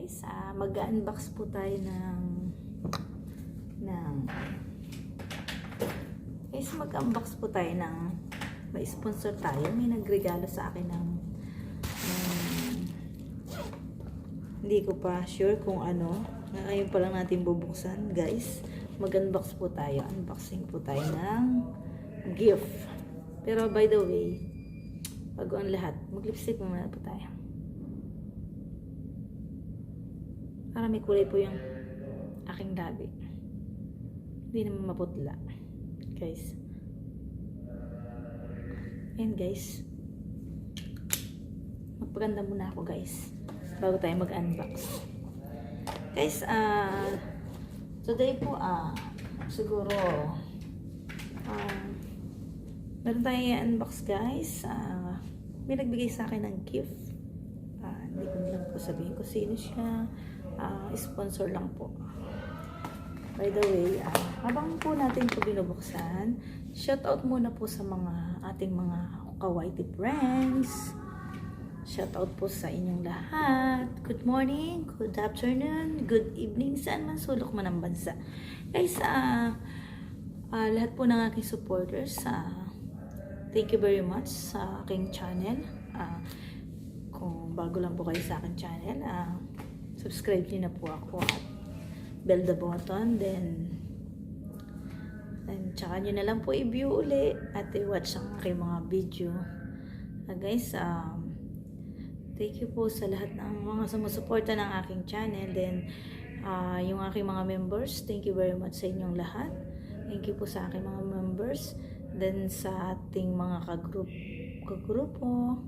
guys, mag-unbox po tayo mag-unbox po tayo ng may sponsor tayo. May nagregalo sa akin ng hindi ko pa sure kung ano. Ngayon pa lang natin bubuksan, guys. Mag-unbox po tayo. Unboxing po tayo ng gift. Pero by the way, bago ang lahat, mag-lipstick muna po tayo. Para may kulay po yung aking labi. Hindi naman maputla. Guys. Ayan guys. Magpaganda muna ako guys. Bago tayo mag-unbox. Guys, today po, siguro, meron tayong i-unbox guys. May nagbigay sa akin ng gift. Hindi ko lang po sabihin kung sino siya. Sponsor lang po. By the way, habang po natin ito binubuksan, shoutout muna po sa ating mga kawaiti friends. Shoutout po sa inyong lahat. Good morning, good afternoon, good evening, saan man sulok man ang bansa. Guys, lahat po ng aking supporters, thank you very much sa aking channel. Kung bago lang po kayo sa aking channel, subscribe niyo na po ako at bell the button, then tsaka nyo na lang po i-view uli at i-watch ang aking mga video. Guys, thank you po sa lahat ng mga sumusuporta ng aking channel, then yung aking mga members, thank you very much sa inyong lahat. Thank you po sa aking mga members, then sa ating mga kagrupo,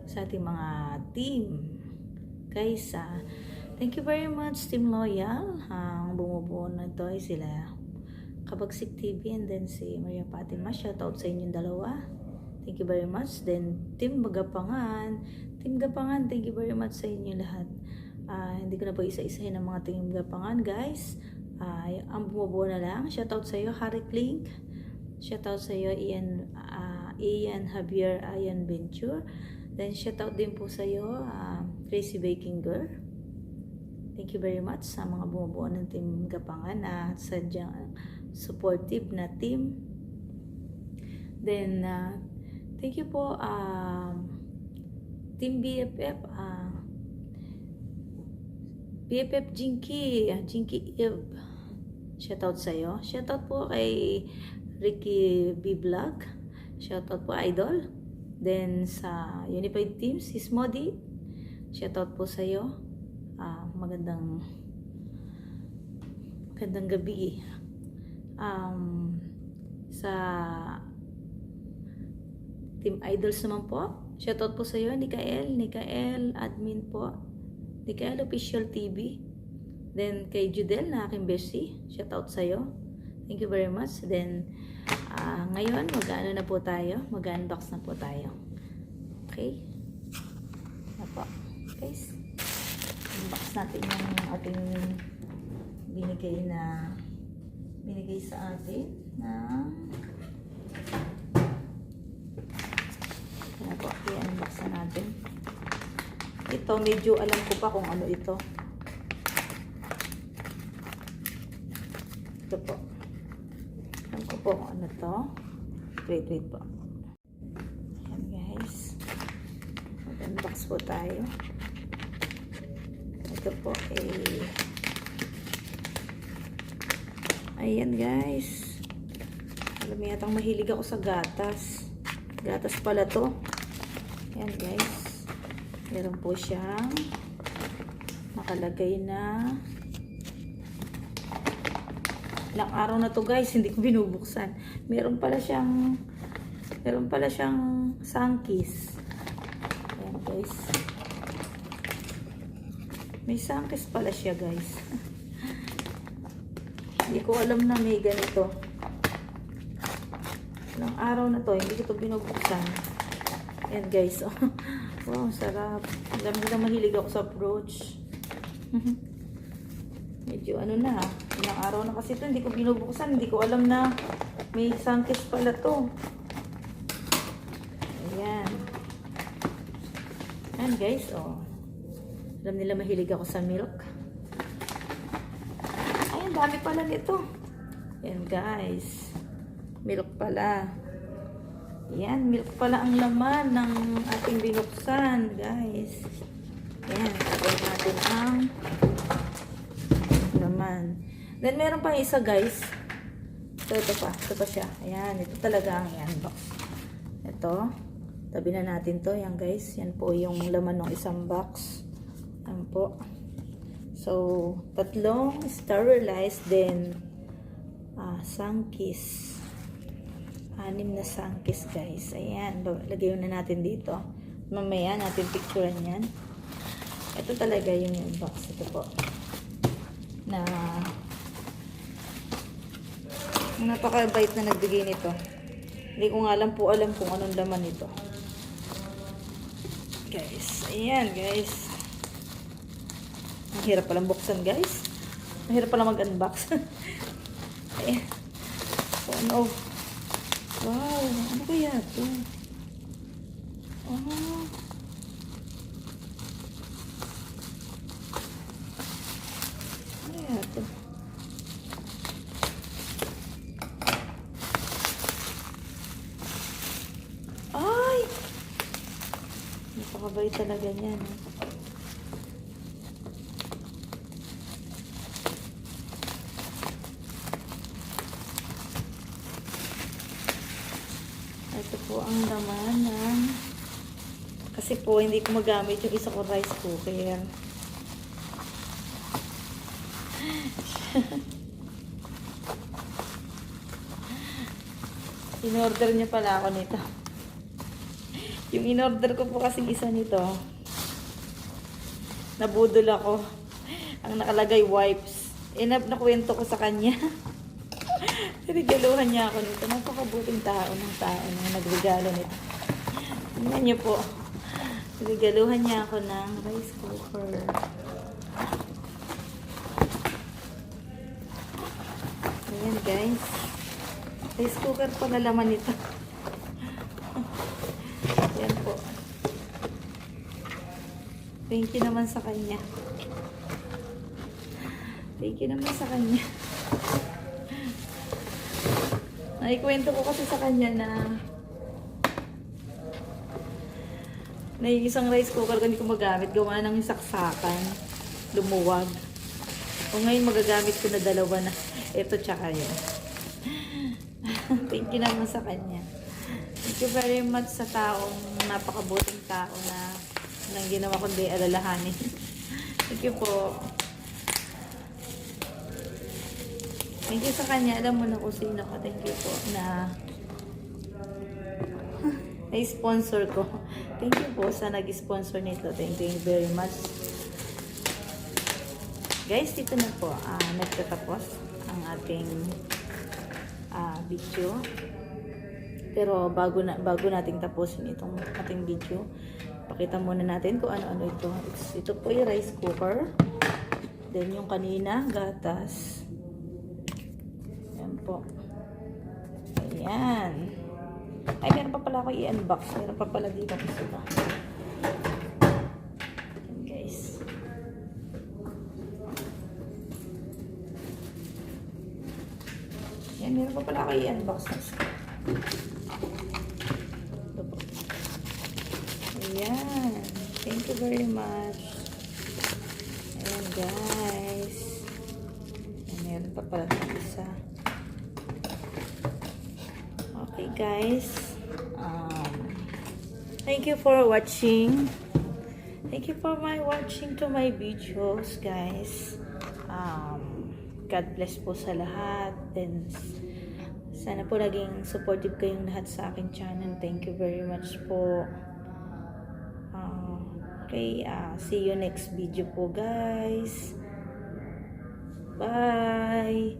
sa ating mga team. Guys, thank you very much, Team Loyal. Ang bumubuo na ito ay sila Kabagsik TV and then si Maria Fatima. Shoutout sa inyong dalawa. Thank you very much. Then Team Gapangan. Team Gapangan, thank you very much sa inyo lahat. Hindi ko na po isa-isahin ang mga Team Gapangan, guys. Ang bumubuo na lang. Shoutout sa iyo, Harry Klink. Shoutout sa iyo, Ian Javier, Ian Venture. Then shoutout din po sa iyo, Crazy Baking Girl. Thank you very much sa mga bumubuo ng Team Gapangan at sadyang supportive na team. Then, thank you po, Team BFF, BFF Jinky Eve. Shoutout sa iyo. Shoutout po kay Ricky B Vlog. Shoutout po, Idol. Then, sa Unified Team, si Smody. Shoutout po sa iyo. Magandang gabi. Sa Team Idols naman po, shoutout po sa iyo, Nikael admin po, Nikael Official TV. Then kay Judel na aking bestie, shoutout sa iyo, thank you very much. Then ngayon mag-unbox na po tayo. Okay na po guys. Unbox natin yung ating binigay sa atin na ano po, i-unbox natin. Ito, medyo alam ko pa kung ano ito. Ito po. Alam ko po kung ano to. Wait po. Ayan guys. Mag-unbox po tayo. Ito po ayan guys, alam mo yatang mahilig ako sa gatas pala to. Ayan guys, meron po siyang nakalagay na ilang araw na to guys, hindi ko binubuksan. Meron pala siyang sangkis. Ayan guys, may sangkis pala siya guys. Hindi ko alam na may ganito. Ilang araw na to, hindi ko ito binubuksan. Ayan guys. Wow, sarap. Alam nila mahilig ako sa approach. Medyo ano na. Ilang araw na kasi ito, hindi ko binubuksan. Hindi ko alam na may sangkis pala to. Ayan. Ayan guys, oh. Alam nila mahilig ako sa milk. Ay, ang dami pala nito. Yan guys. Milk pala. Yan, milk pala ang laman ng ating binuksan, guys. Yan, tapos natin ang laman. Then, meron pa isa, guys. Ito pa siya. Ayan, ito talaga ang i-unbox. Ito, tabi na natin to. Yan, guys. Yan po yung laman ng isang box. Yan po. So, tatlong sterilized, then, Sunkist. 6 na Sunkist, guys. Ayan, lagay na natin dito. Mamaya natin picturean yan. Ito talaga yung box. Ito po. Na napakabait na nagbigay nito. Hindi ko nga alam kung anong laman nito. Guys, ayan, guys. Ang hirap palang buksan, guys. Ang hirap palang mag-unbox. Ayan. Oh no. Wow, ano kaya ito? Oh. Ano kaya ito? Ay! Napakabait talaga niyan. Ito po ang laman ng... Kasi po, hindi ko magamit yung isa ko rice cooker. In-order niya pala ako nito. Yung in-order ko po kasing isa nito, nabudol ako. Ang nakalagay, wipes. Nakwento ko sa kanya. Regaluhan niya ako nito. Napakabuting tao na nagregalo nito. Tingnan niyo po. Regaluhan niya ako ng rice cooker. Ayan, guys. Rice cooker po na laman nito. Ayan po. Thank you naman sa kanya. Thank you naman sa kanya. Naikwento ko kasi sa kanya na yung isang rice cooker ko hindi ko magamit. Gawa ng saksakan. Lumuwag. O ngayon magagamit ko na dalawa na. Ito tsaka yun. Thank you naman sa kanya. Thank you very much sa taong napakabuting tao na nang ginawa kundi alalahanin. Thank you po. Thank you sa kanya. Alam mo na kung sino ko. Thank you po na sponsor ko. Thank you po sa nag-sponsor nito. Thank you very much. Guys, dito na po nagtatapos ang ating video. Pero bago nating tapusin itong ating video, pakita muna natin kung ano-ano ito. Ito po yung rice cooker. Then yung kanina, gatas. Ayan po. Ayan. Ay, meron pa pala ako i-unbox. Meron pa pala dito kasi ito. Ayan, guys. Ayan, meron pa pala ako i-unbox. Ayan. Thank you very much. Ayan, guys. Ayan, meron pa pala ito isa. Okay, guys. Thank you for watching. Thank you for watching to my videos, guys. God bless po sa lahat. And sana po naging supportive kayong lahat sa aking channel. Thank you very much po. Okay, see you next video po, guys. Bye!